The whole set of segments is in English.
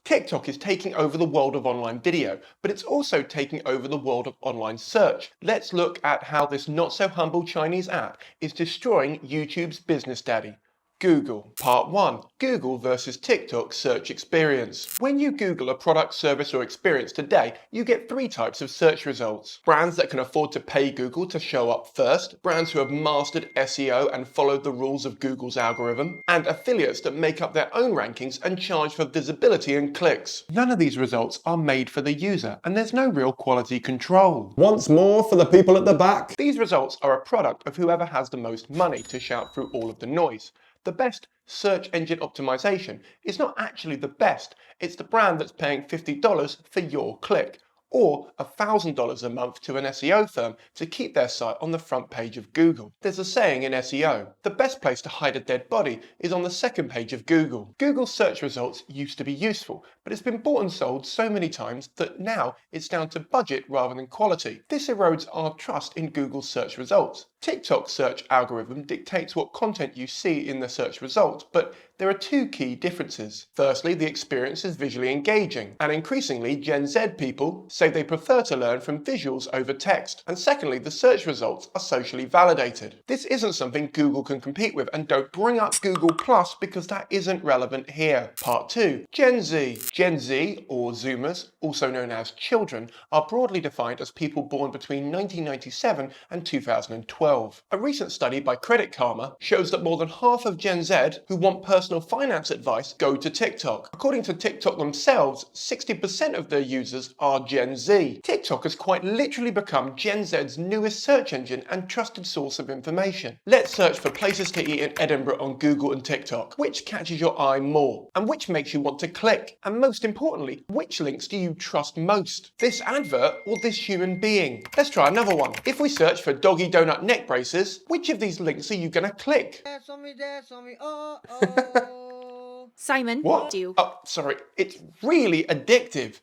TikTok is taking over the world of online video, but it's also taking over the world of online search. Let's look at how this not-so-humble Chinese app is destroying YouTube's business daddy. Google. Part 1. Google versus TikTok search experience. When you Google a product, service or experience today, you get 3 types of search results. Brands that can afford to pay Google to show up first, brands who have mastered SEO and followed the rules of Google's algorithm, and affiliates that make up their own rankings and charge for visibility and clicks. None of these results are made for the user, and there's no real quality control. Once more for the people at the back. These results are a product of whoever has the most money to shout through all of the noise. The best search engine optimization is not actually the best, it's the brand that's paying $50 for your click, or $1,000 a month to an SEO firm to keep their site on the front page of Google. There's a saying in SEO, the best place to hide a dead body is on the second page of Google. Google's search results used to be useful, but it's been bought and sold so many times that now it's down to budget rather than quality. This erodes our trust in Google's search results. TikTok's search algorithm dictates what content you see in the search results, but there are 2 key differences. Firstly, the experience is visually engaging, and increasingly Gen Z people say they prefer to learn from visuals over text. And secondly, the search results are socially validated. This isn't something Google can compete with, and don't bring up Google Plus because that isn't relevant here. Part 2. Gen Z. Gen Z, or Zoomers, also known as children, are broadly defined as people born between 1997 and 2012. A recent study by Credit Karma shows that more than half of Gen Z who want personal finance advice go to TikTok. According to TikTok themselves, 60% of their users are Gen Z. TikTok has quite literally become Gen Z's newest search engine and trusted source of information. Let's search for places to eat in Edinburgh on Google and TikTok. Which catches your eye more? And which makes you want to click? And most importantly, which links do you trust most? This advert or this human being? Let's try another one. If we search for doggy donut neck braces, which of these links are you gonna click? Dance on me, oh. Simon, What? do. Oh, sorry. It's really addictive.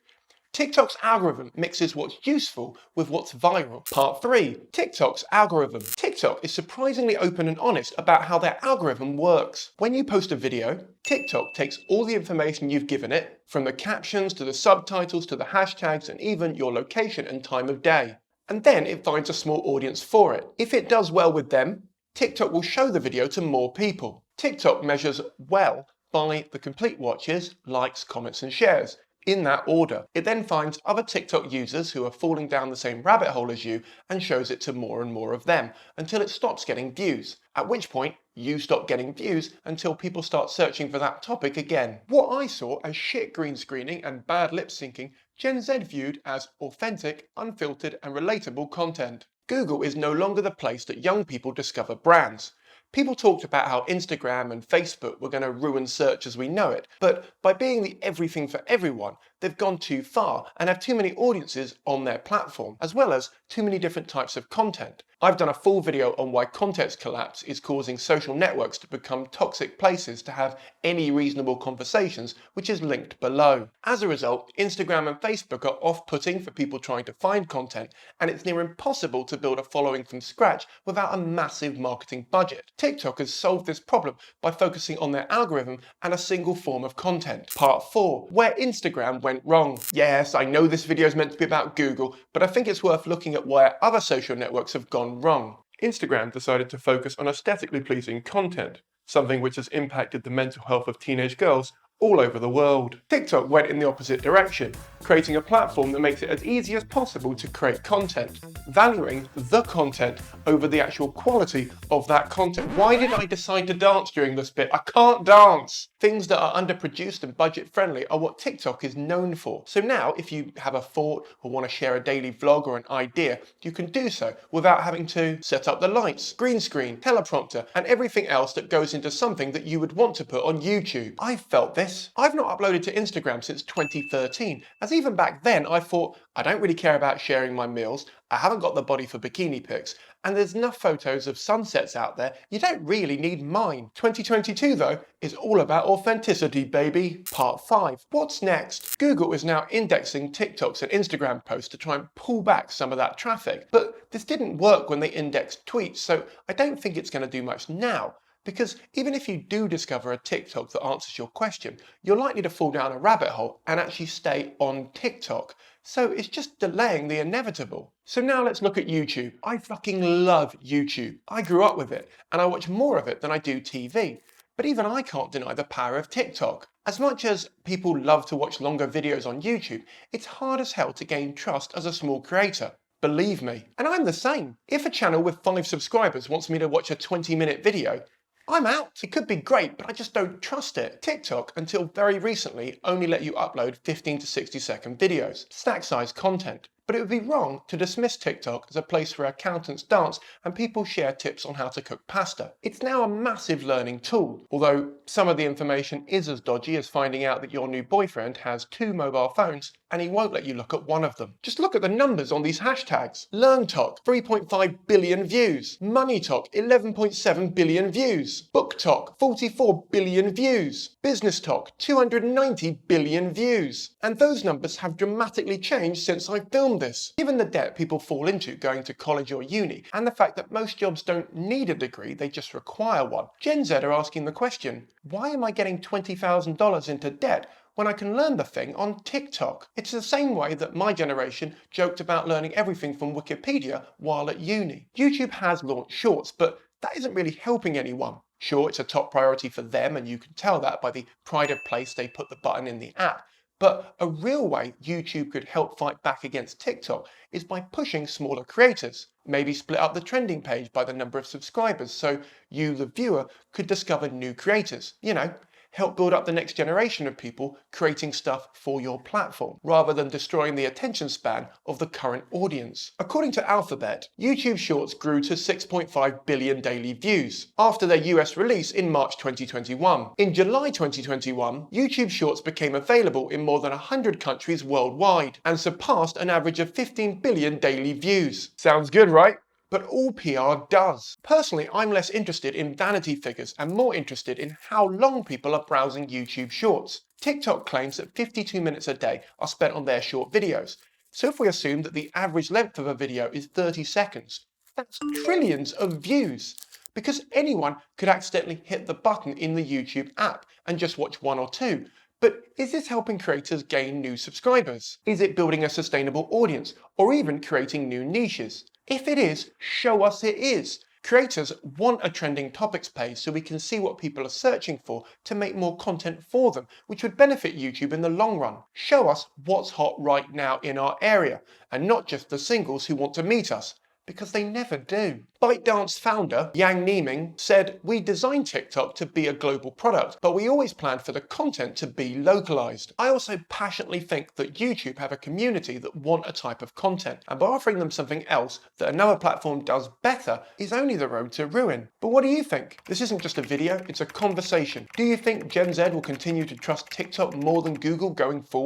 TikTok's algorithm mixes what's useful with what's viral. Part 3. TikTok's algorithm. TikTok is surprisingly open and honest about how their algorithm works. When you post a video, TikTok takes all the information you've given it, from the captions to the subtitles to the hashtags and even your location and time of day. And then it finds a small audience for it. If it does well with them, TikTok will show the video to more people. TikTok measures well by the complete watches, likes, comments and shares, in that order. It then finds other TikTok users who are falling down the same rabbit hole as you and shows it to more and more of them until it stops getting views, at which point you stop getting views until people start searching for that topic again. What I saw as shit green screening and bad lip syncing, Gen Z viewed as authentic, unfiltered and relatable content. Google is no longer the place that young people discover brands. People talked about how Instagram and Facebook were going to ruin search as we know it, but by being the everything for everyone, they've gone too far and have too many audiences on their platform, as well as too many different types of content. I've done a full video on why context collapse is causing social networks to become toxic places to have any reasonable conversations, which is linked below. As a result, Instagram and Facebook are off-putting for people trying to find content, and it's near impossible to build a following from scratch without a massive marketing budget. TikTok has solved this problem by focusing on their algorithm and a single form of content. Part 4. Where Instagram went wrong. Yes, I know this video is meant to be about Google, but I think it's worth looking at where other social networks have gone wrong. Instagram decided to focus on aesthetically pleasing content, something which has impacted the mental health of teenage girls all over the world. TikTok went in the opposite direction, creating a platform that makes it as easy as possible to create content, valuing the content over the actual quality of that content. Why did I decide to dance during this bit? I can't dance! Things that are underproduced and budget friendly are what TikTok is known for. So now, if you have a thought or want to share a daily vlog or an idea, you can do so without having to set up the lights, green screen, teleprompter, and everything else that goes into something that you would want to put on YouTube. I felt this. I've not uploaded to Instagram since 2013, as even back then I thought, I don't really care about sharing my meals, I haven't got the body for bikini pics, and there's enough photos of sunsets out there, you don't really need mine. 2022 though, is all about authenticity, baby. Part 5. What's next? Google is now indexing TikToks and Instagram posts to try and pull back some of that traffic, but this didn't work when they indexed tweets, so I don't think it's going to do much now. Because even if you do discover a TikTok that answers your question, you're likely to fall down a rabbit hole and actually stay on TikTok. So it's just delaying the inevitable. So now let's look at YouTube. I fucking love YouTube. I grew up with it, and I watch more of it than I do TV. But even I can't deny the power of TikTok. As much as people love to watch longer videos on YouTube, it's hard as hell to gain trust as a small creator. Believe me. And I'm the same. If a channel with 5 subscribers wants me to watch a 20-minute video, I'm out. It could be great, but I just don't trust it. TikTok, until very recently, only let you upload 15 to 60-second videos, stack-size content. But it would be wrong to dismiss TikTok as a place where accountants dance and people share tips on how to cook pasta. It's now a massive learning tool, although some of the information is as dodgy as finding out that your new boyfriend has 2 mobile phones and he won't let you look at one of them. Just look at the numbers on these hashtags. LearnTalk, 3.5 billion views. MoneyTalk, 11.7 billion views. BookTalk, 44 billion views. BusinessTalk, 290 billion views. And those numbers have dramatically changed since I filmed this. Given the debt people fall into going to college or uni, and the fact that most jobs don't need a degree, they just require one, Gen Z are asking the question, why am I getting $20,000 into debt when I can learn the thing on TikTok? It's the same way that my generation joked about learning everything from Wikipedia while at uni. YouTube has launched Shorts, but that isn't really helping anyone. Sure, it's a top priority for them, and you can tell that by the pride of place they put the button in the app. But a real way YouTube could help fight back against TikTok is by pushing smaller creators. Maybe split up the trending page by the number of subscribers so you, the viewer, could discover new creators. You know, help build up the next generation of people creating stuff for your platform, rather than destroying the attention span of the current audience. According to Alphabet, YouTube Shorts grew to 6.5 billion daily views after their US release in March 2021. In July 2021, YouTube Shorts became available in more than 100 countries worldwide and surpassed an average of 15 billion daily views. Sounds good, right? But all PR does. Personally, I'm less interested in vanity figures and more interested in how long people are browsing YouTube Shorts. TikTok claims that 52 minutes a day are spent on their short videos. So if we assume that the average length of a video is 30 seconds, that's trillions of views. Because anyone could accidentally hit the button in the YouTube app and just watch 1 or 2. But is this helping creators gain new subscribers? Is it building a sustainable audience, or even creating new niches? If it is, show us it is. Creators want a trending topics page so we can see what people are searching for to make more content for them, which would benefit YouTube in the long run. Show us what's hot right now in our area, and not just the singles who want to meet us, because they never do. ByteDance founder Yang Niming said, "We designed TikTok to be a global product, but we always planned for the content to be localized." I also passionately think that YouTube have a community that want a type of content, and by offering them something else that another platform does better is only the road to ruin. But what do you think? This isn't just a video, it's a conversation. Do you think Gen Z will continue to trust TikTok more than Google going forward?